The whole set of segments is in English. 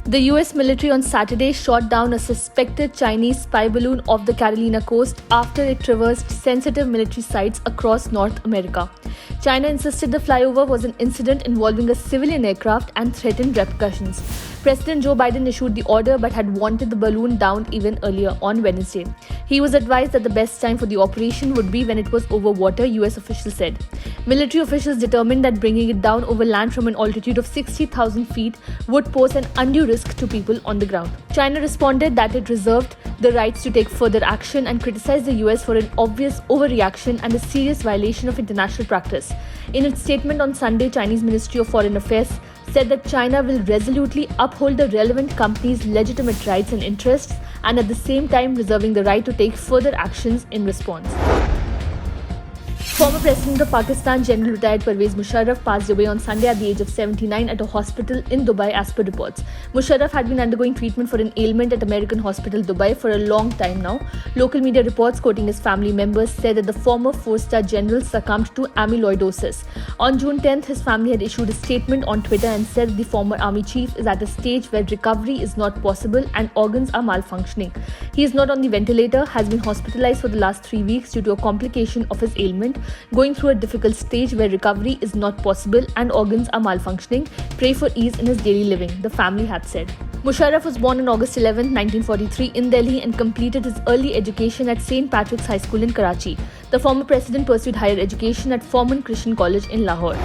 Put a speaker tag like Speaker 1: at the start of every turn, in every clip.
Speaker 1: The US military on Saturday shot down a suspected Chinese spy balloon off the Carolina coast after it traversed sensitive military sites across North America. China insisted the flyover was an incident involving a civilian aircraft and threatened repercussions. President Joe Biden issued the order but had wanted the balloon downed even earlier on Wednesday. He was advised that the best time for the operation would be when it was over water, US officials said. Military officials determined that bringing it down over land from an altitude of 60,000 feet would pose an undue risk to people on the ground. China responded that it reserved the rights to take further action and criticized the US for an obvious overreaction and a serious violation of international practice. In its statement on Sunday, Chinese Ministry of Foreign Affairs said that China will resolutely uphold the relevant company's legitimate rights and interests and at the same time reserving the right to take further actions in response. Former President of Pakistan, General retired Pervez Musharraf, passed away on Sunday at the age of 79 at a hospital in Dubai as per reports. Musharraf had been undergoing treatment for an ailment at American Hospital Dubai for a long time now. Local media reports quoting his family members said that the former four-star general succumbed to amyloidosis. On June 10th, his family had issued a statement on Twitter and said that the former army chief is at a stage where recovery is not possible and organs are malfunctioning. He is not on the ventilator, has been hospitalized for the last 3 weeks due to a complication of his ailment, going through a difficult stage where recovery is not possible and organs are malfunctioning. Pray for ease in his daily living, the family had said. Musharraf was born on August 11, 1943 in Delhi and completed his early education at St. Patrick's High School in Karachi. The former president pursued higher education at Forman Christian College in Lahore.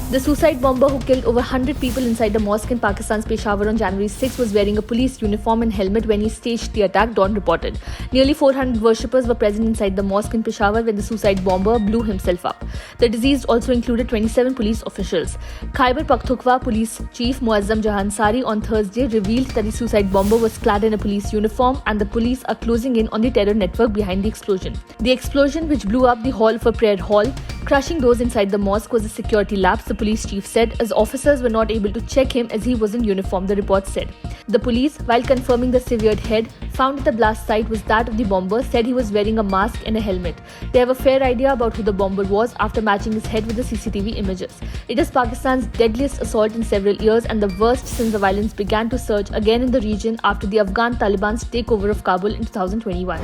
Speaker 1: The suicide bomber who killed over 100 people inside a mosque in Pakistan's Peshawar on January 6 was wearing a police uniform and helmet when he staged the attack, Dawn reported. Nearly 400 worshippers were present inside the mosque in Peshawar when the suicide bomber blew himself up. The deceased also included 27 police officials. Khyber Pakhtunkhwa Police Chief Muazzam Jahan Sari on Thursday revealed that the suicide bomber was clad in a police uniform and the police are closing in on the terror network behind the explosion. The explosion, which blew up the hall of a prayer hall, crushing doors inside the mosque, was a security lapse, the police chief said, as officers were not able to check him as he was in uniform, the report said. The police, while confirming the severed head, found that the blast site was that of the bomber, said he was wearing a mask and a helmet. They have a fair idea about who the bomber was after matching his head with the CCTV images. It is Pakistan's deadliest assault in several years and the worst since the violence began to surge again in the region after the Afghan Taliban's takeover of Kabul in 2021.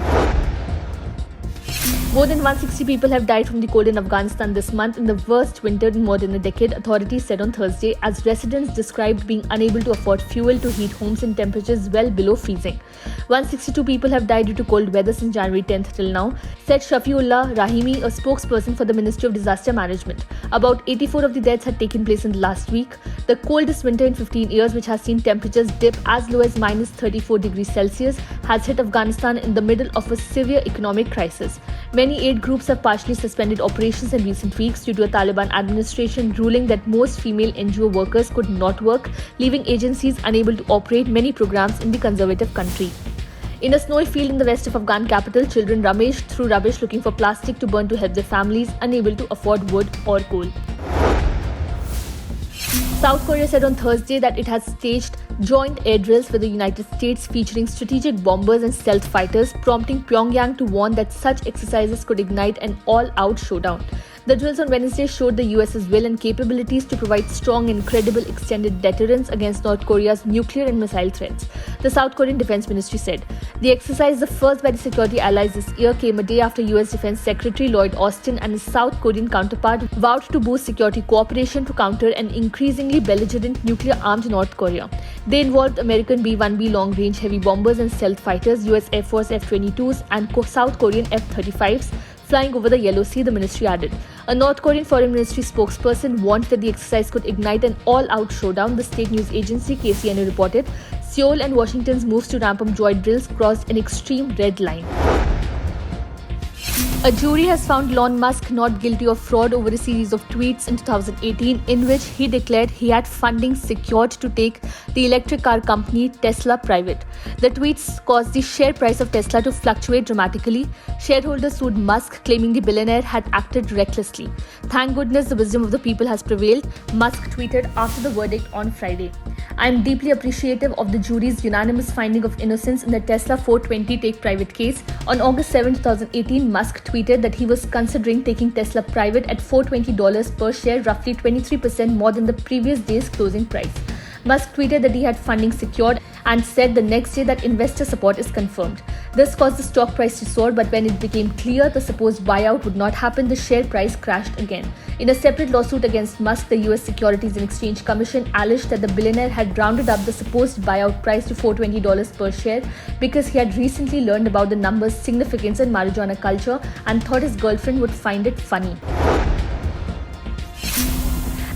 Speaker 1: More than 160 people have died from the cold in Afghanistan this month in the worst winter in more than a decade, authorities said on Thursday, as residents described being unable to afford fuel to heat homes in temperatures well below freezing. 162 people have died due to cold weather since January 10th till now, said Shafiullah Rahimi, a spokesperson for the Ministry of Disaster Management. About 84 of the deaths had taken place in the last week. The coldest winter in 15 years, which has seen temperatures dip as low as minus 34 degrees Celsius, has hit Afghanistan in the middle of a severe economic crisis. Many aid groups have partially suspended operations in recent weeks due to a Taliban administration ruling that most female NGO workers could not work, leaving agencies unable to operate many programs in the conservative country. In a snowy field in the west of Afghan capital, children rummaged through rubbish looking for plastic to burn to help their families unable to afford wood or coal. South Korea said on Thursday that it has staged joint air drills with the United States featuring strategic bombers and stealth fighters, prompting Pyongyang to warn that such exercises could ignite an all-out showdown. The drills on Wednesday showed the US's will and capabilities to provide strong and credible extended deterrence against North Korea's nuclear and missile threats, the South Korean Defense Ministry said. The exercise, the first by the security allies this year, came a day after US Defense Secretary Lloyd Austin and his South Korean counterpart vowed to boost security cooperation to counter an increasingly belligerent nuclear-armed North Korea. They involved American B-1B long-range heavy bombers and stealth fighters, US Air Force F-22s and South Korean F-35s, flying over the Yellow Sea, the ministry added. A North Korean Foreign Ministry spokesperson warned that the exercise could ignite an all-out showdown, the state news agency KCNA reported. Seoul and Washington's moves to ramp up joint drills crossed an extreme red line. A jury has found Elon Musk not guilty of fraud over a series of tweets in 2018 in which he declared he had funding secured to take the electric car company Tesla private. The tweets caused the share price of Tesla to fluctuate dramatically. Shareholders sued Musk, claiming the billionaire had acted recklessly. Thank goodness the wisdom of the people has prevailed, Musk tweeted after the verdict on Friday. I am deeply appreciative of the jury's unanimous finding of innocence in the Tesla 420 take private case. On August 7, 2018, Musk tweeted, tweeted that he was considering taking Tesla private at $420 per share, roughly 23% more than the previous day's closing price. Musk tweeted that he had funding secured and said the next day that investor support is confirmed. This caused the stock price to soar, but when it became clear the supposed buyout would not happen, the share price crashed again. In a separate lawsuit against Musk, the US Securities and Exchange Commission alleged that the billionaire had rounded up the supposed buyout price to $420 per share because he had recently learned about the number's significance in marijuana culture and thought his girlfriend would find it funny.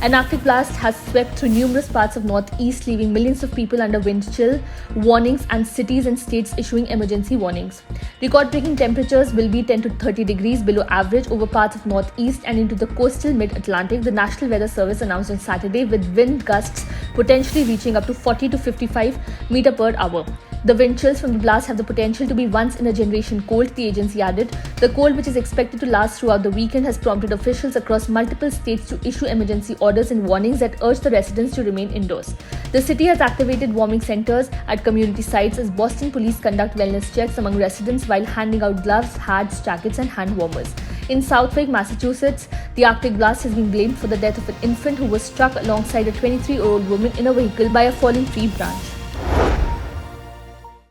Speaker 1: An Arctic blast has swept through numerous parts of northeast, leaving millions of people under wind chill warnings and cities and states issuing emergency warnings. Record-breaking temperatures will be 10 to 30 degrees below average over parts of northeast and into the coastal mid-Atlantic, the National Weather Service announced on Saturday, with wind gusts potentially reaching up to 40 to 55 meters per hour. The wind chills from the blast have the potential to be once-in-a-generation cold, the agency added. The cold, which is expected to last throughout the weekend, has prompted officials across multiple states to issue emergency orders and warnings that urge the residents to remain indoors. The city has activated warming centers at community sites as Boston police conduct wellness checks among residents while handing out gloves, hats, jackets, and hand warmers. In Southwick, Massachusetts, the Arctic blast has been blamed for the death of an infant who was struck alongside a 23-year-old woman in a vehicle by a falling tree branch.